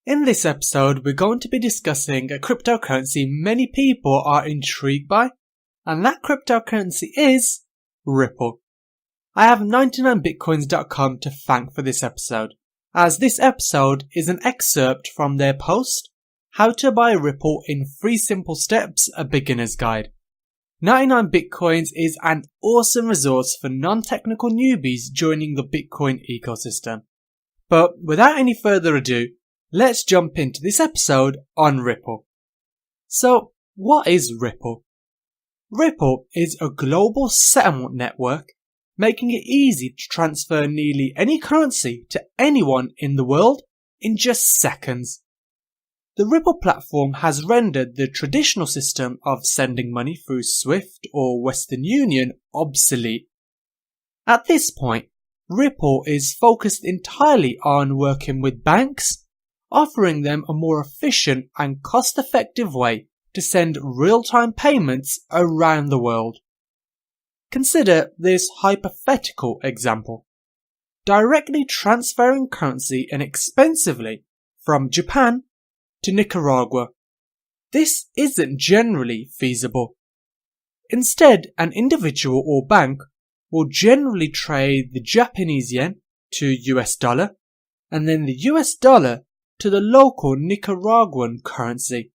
In this episode, we're going to be discussing a cryptocurrency many people are intrigued by, and that cryptocurrency is Ripple. I have 99bitcoins.com to thank for this episode, as this episode is an excerpt from their post, How to Buy Ripple in 3 Simple Steps, a Beginner's Guide. 99bitcoins is an awesome resource for non-technical newbies joining the Bitcoin ecosystem. But without any further ado, let's jump into this episode on Ripple. So, what is Ripple? Ripple is a global settlement network, making it easy to transfer nearly any currency to anyone in the world in just seconds. The Ripple platform has rendered the traditional system of sending money through SWIFT or Western Union obsolete. At this point, Ripple is focused entirely on working with banks, offering them a more efficient and cost-effective way to send real-time payments around the world. Consider this hypothetical example. Directly transferring currency inexpensively from Japan to Nicaragua. This isn't generally feasible. Instead, an individual or bank will generally trade the Japanese yen to US dollar and then the US dollar to the local Nicaraguan currency.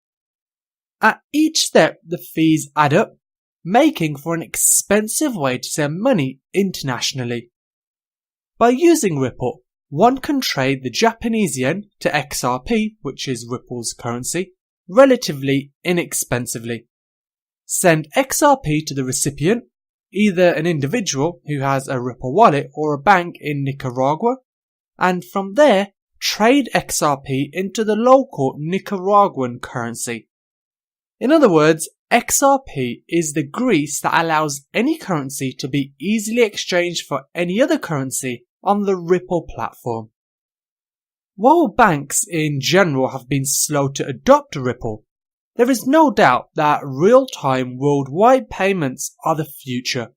At each step, the fees add up, making for an expensive way to send money internationally. By using Ripple, one can trade the Japanese yen to XRP, which is Ripple's currency, relatively inexpensively. Send XRP to the recipient, either an individual who has a Ripple wallet or a bank in Nicaragua, and from there, trade XRP into the local Nicaraguan currency. In other words, XRP is the grease that allows any currency to be easily exchanged for any other currency on the Ripple platform. While banks in general have been slow to adopt Ripple, there is no doubt that real-time worldwide payments are the future.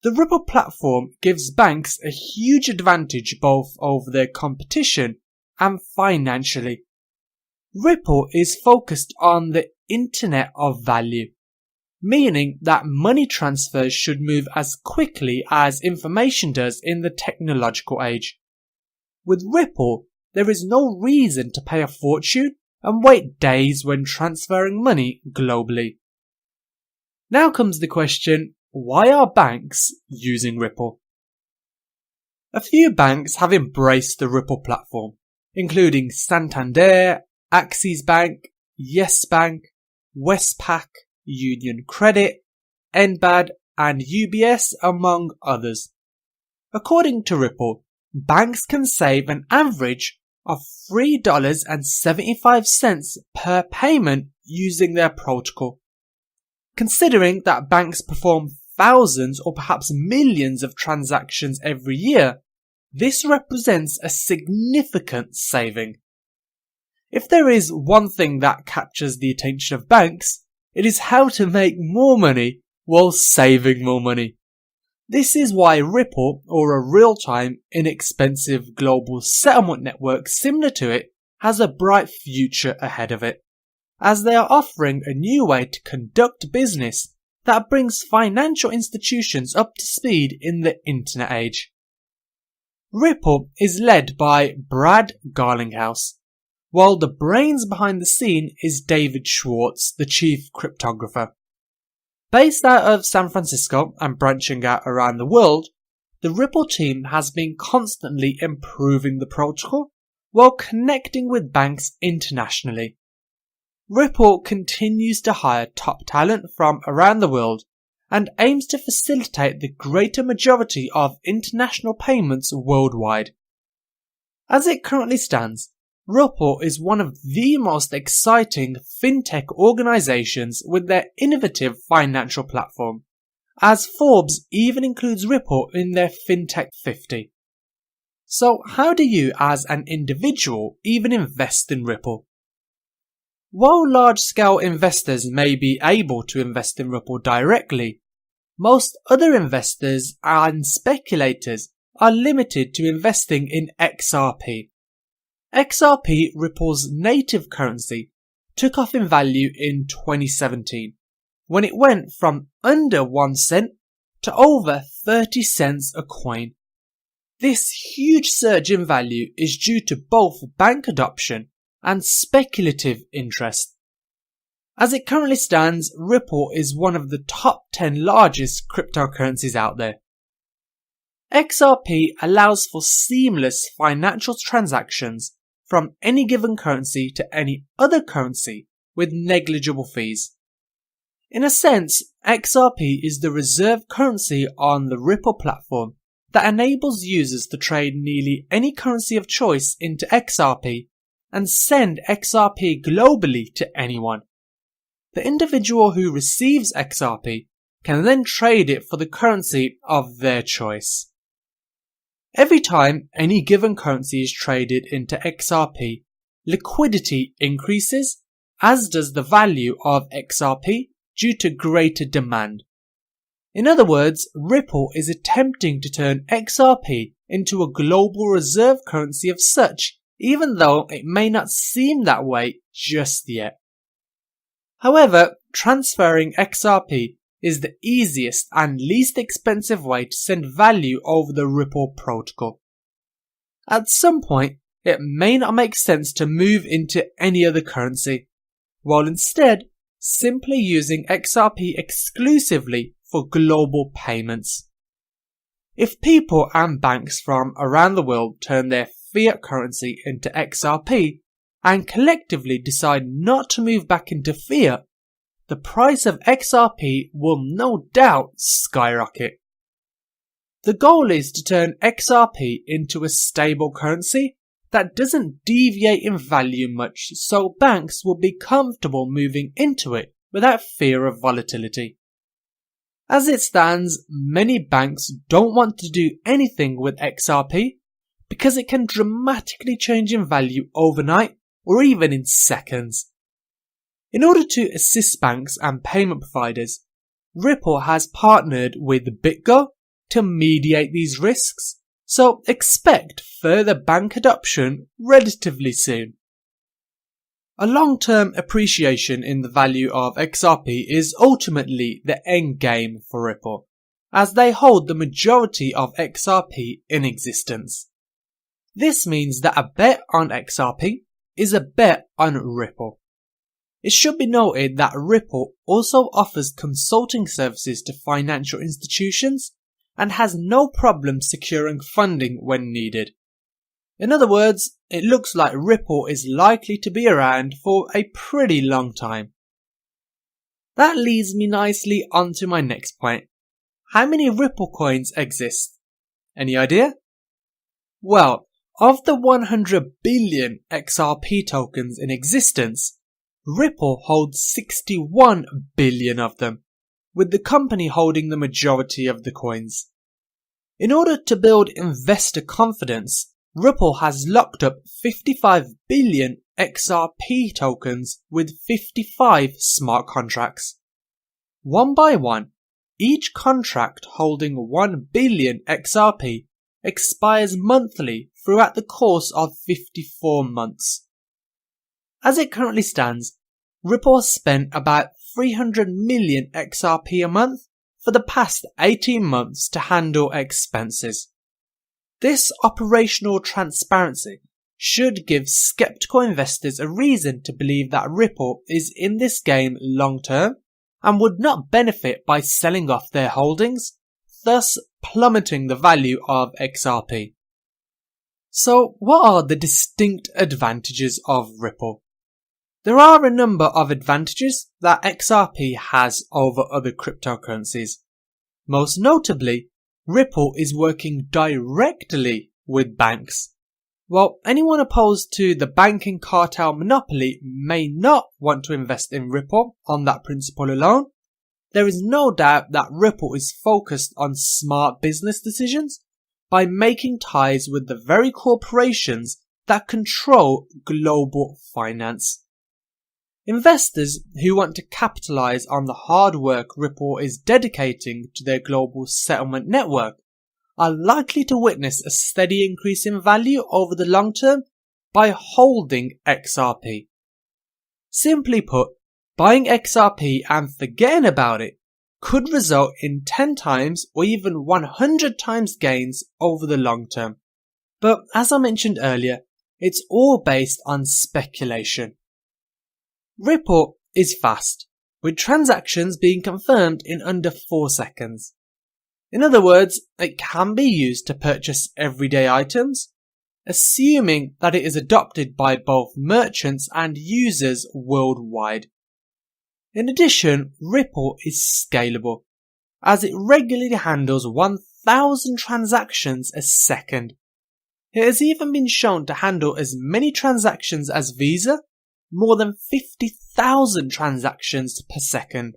The Ripple platform gives banks a huge advantage both over their competition and financially. Ripple is focused on the Internet of Value, meaning that money transfers should move as quickly as information does in the technological age. With Ripple, there is no reason to pay a fortune and wait days when transferring money globally. Now comes the question, why are banks using Ripple? A few banks have embraced the Ripple platform, including Santander, Axis Bank, Yes Bank, Westpac, Union Credit, NBAD, and UBS, among others. According to Ripple, banks can save an average of $3.75 per payment using their protocol. Considering that banks perform thousands or perhaps millions of transactions every year, this represents a significant saving. If there is one thing that captures the attention of banks, it is how to make more money while saving more money. This is why Ripple, or a real-time, inexpensive global settlement network similar to it, has a bright future ahead of it, as they are offering a new way to conduct business that brings financial institutions up to speed in the internet age. Ripple is led by Brad Garlinghouse, while the brains behind the scene is David Schwartz, the chief cryptographer. Based out of San Francisco and branching out around the world, the Ripple team has been constantly improving the protocol while connecting with banks internationally. Ripple continues to hire top talent from around the world and aims to facilitate the greater majority of international payments worldwide. As it currently stands, Ripple is one of the most exciting fintech organizations with their innovative financial platform, as Forbes even includes Ripple in their Fintech 50. So how do you as an individual even invest in Ripple? While large-scale investors may be able to invest in Ripple directly, most other investors and speculators are limited to investing in XRP. XRP, Ripple's native currency, took off in value in 2017, when it went from under 1 cent to over 30 cents a coin. This huge surge in value is due to both bank adoption and speculative interest. As it currently stands, Ripple is one of the top 10 largest cryptocurrencies out there. XRP allows for seamless financial transactions from any given currency to any other currency with negligible fees. In a sense, XRP is the reserve currency on the Ripple platform that enables users to trade nearly any currency of choice into XRP and send XRP globally to anyone. The individual who receives XRP can then trade it for the currency of their choice. Every time any given currency is traded into XRP, liquidity increases, as does the value of XRP due to greater demand. In other words, Ripple is attempting to turn XRP into a global reserve currency of such, even though it may not seem that way just yet. However, transferring XRP is the easiest and least expensive way to send value over the Ripple protocol. At some point, it may not make sense to move into any other currency, while instead simply using XRP exclusively for global payments. If people and banks from around the world turn their fiat currency into XRP and collectively decide not to move back into fiat, the price of XRP will no doubt skyrocket. The goal is to turn XRP into a stable currency that doesn't deviate in value much, so banks will be comfortable moving into it without fear of volatility. As it stands, many banks don't want to do anything with XRP because it can dramatically change in value overnight or even in seconds. In order to assist banks and payment providers, Ripple has partnered with BitGo to mediate these risks, so expect further bank adoption relatively soon. A long-term appreciation in the value of XRP is ultimately the end game for Ripple, as they hold the majority of XRP in existence. This means that a bet on XRP is a bet on Ripple. It should be noted that Ripple also offers consulting services to financial institutions and has no problem securing funding when needed. In other words, it looks like Ripple is likely to be around for a pretty long time. That leads me nicely onto my next point. How many Ripple coins exist? Any idea? Well, of the 100 billion XRP tokens in existence, Ripple holds 61 billion of them, with the company holding the majority of the coins. In order to build investor confidence, Ripple has locked up 55 billion XRP tokens with 55 smart contracts. One by one, each contract holding 1 billion XRP expires monthly throughout the course of 54 months. As it currently stands, Ripple has spent about 300 million XRP a month for the past 18 months to handle expenses. This operational transparency should give skeptical investors a reason to believe that Ripple is in this game long term and would not benefit by selling off their holdings, thus plummeting the value of XRP. So, what are the distinct advantages of Ripple? There are a number of advantages that XRP has over other cryptocurrencies. Most notably, Ripple is working directly with banks. While anyone opposed to the banking cartel monopoly may not want to invest in Ripple on that principle alone, there is no doubt that Ripple is focused on smart business decisions by making ties with the very corporations that control global finance. Investors who want to capitalize on the hard work Ripple is dedicating to their global settlement network are likely to witness a steady increase in value over the long term by holding XRP. Simply put, buying XRP and forgetting about it could result in 10 times or even 100 times gains over the long term. But as I mentioned earlier, it's all based on speculation. Ripple is fast, with transactions being confirmed in under 4 seconds. In other words, it can be used to purchase everyday items, assuming that it is adopted by both merchants and users worldwide. In addition, Ripple is scalable, as it regularly handles 1,000 transactions a second. It has even been shown to handle as many transactions as Visa, more than 50,000 transactions per second.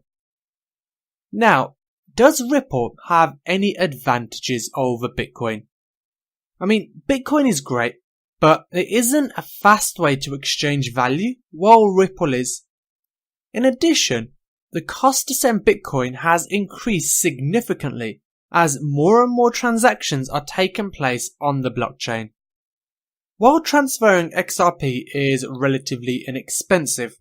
Now, does Ripple have any advantages over Bitcoin? I mean, Bitcoin is great, but it isn't a fast way to exchange value, while Ripple is. In addition, the cost to send Bitcoin has increased significantly as more and more transactions are taking place on the blockchain. While transferring XRP is relatively inexpensive.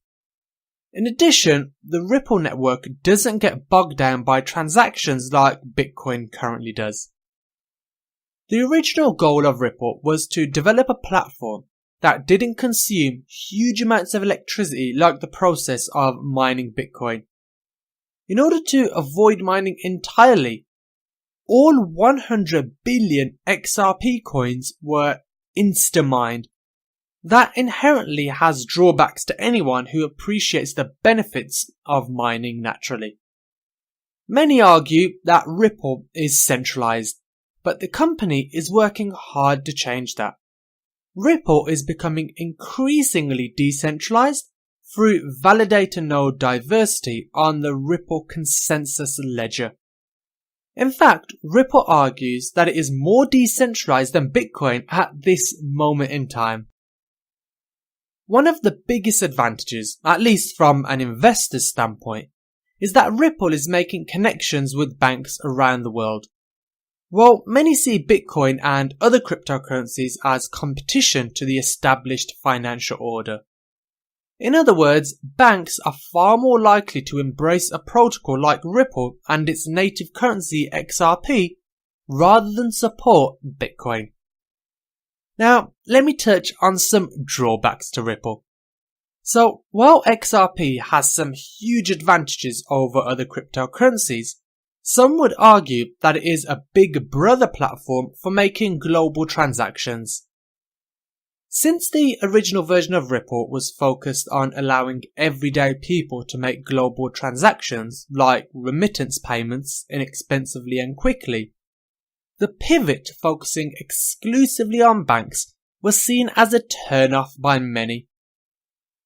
In addition, the Ripple network doesn't get bogged down by transactions like Bitcoin currently does. The original goal of Ripple was to develop a platform that didn't consume huge amounts of electricity like the process of mining Bitcoin. In order to avoid mining entirely, all 100 billion XRP coins were insta-mined. That inherently has drawbacks to anyone who appreciates the benefits of mining naturally. Many argue that Ripple is centralized, but the company is working hard to change that. Ripple is becoming increasingly decentralized through validator node diversity on the Ripple consensus ledger. In fact, Ripple argues that it is more decentralized than Bitcoin at this moment in time. One of the biggest advantages, at least from an investor's standpoint, is that Ripple is making connections with banks around the world. While many see Bitcoin and other cryptocurrencies as competition to the established financial order. In other words, banks are far more likely to embrace a protocol like Ripple and its native currency XRP rather than support Bitcoin. Now, let me touch on some drawbacks to Ripple. So, while XRP has some huge advantages over other cryptocurrencies, some would argue that it is a big brother platform for making global transactions. Since the original version of Ripple was focused on allowing everyday people to make global transactions like remittance payments inexpensively and quickly, the pivot to focusing exclusively on banks was seen as a turn-off by many.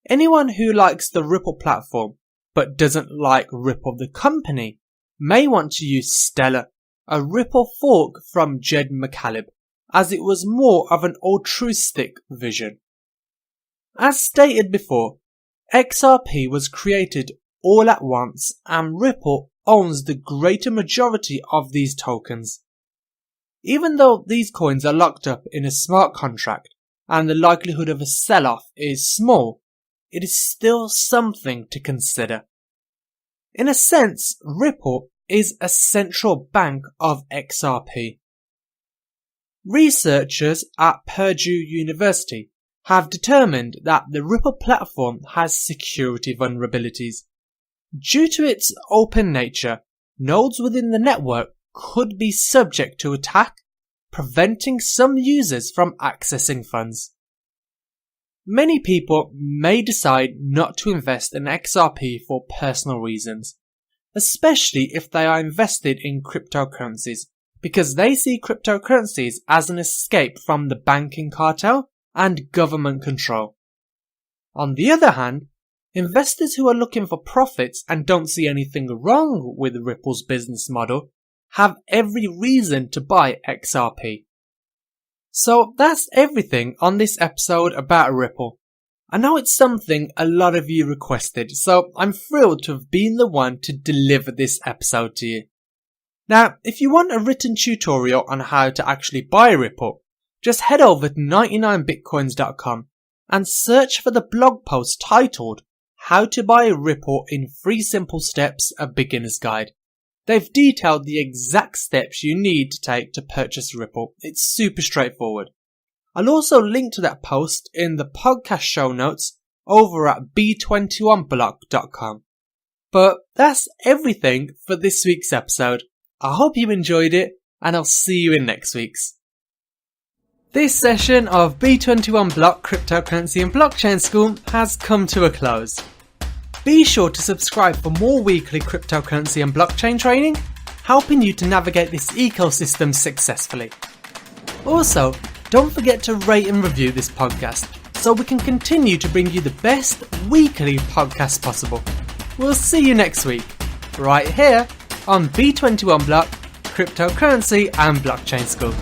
Anyone who likes the Ripple platform but doesn't like Ripple the company may want to use Stellar, a Ripple fork from Jed McCaleb, as it was more of an altruistic vision. As stated before, XRP was created all at once and Ripple owns the greater majority of these tokens. Even though these coins are locked up in a smart contract and the likelihood of a sell-off is small, it is still something to consider. In a sense, Ripple is a central bank of XRP. Researchers at Purdue University have determined that the Ripple platform has security vulnerabilities. Due to its open nature, nodes within the network could be subject to attack, preventing some users from accessing funds. Many people may decide not to invest in XRP for personal reasons, especially if they are invested in cryptocurrencies, because they see cryptocurrencies as an escape from the banking cartel and government control. On the other hand, investors who are looking for profits and don't see anything wrong with Ripple's business model have every reason to buy XRP. So that's everything on this episode about Ripple. I know it's something a lot of you requested, so I'm thrilled to have been the one to deliver this episode to you. Now, if you want a written tutorial on how to actually buy Ripple, just head over to 99bitcoins.com and search for the blog post titled How to Buy Ripple in 3 Simple Steps, a Beginner's Guide. They've detailed the exact steps you need to take to purchase Ripple. It's super straightforward. I'll also link to that post in the podcast show notes over at b21block.com. But that's everything for this week's episode. I hope you enjoyed it, and I'll see you in next week's. This session of B21 Block Cryptocurrency and Blockchain School has come to a close. Be sure to subscribe for more weekly cryptocurrency and blockchain training, helping you to navigate this ecosystem successfully. Also, don't forget to rate and review this podcast so we can continue to bring you the best weekly podcast possible. We'll see you next week, right here on B21 Block Cryptocurrency and Blockchain School.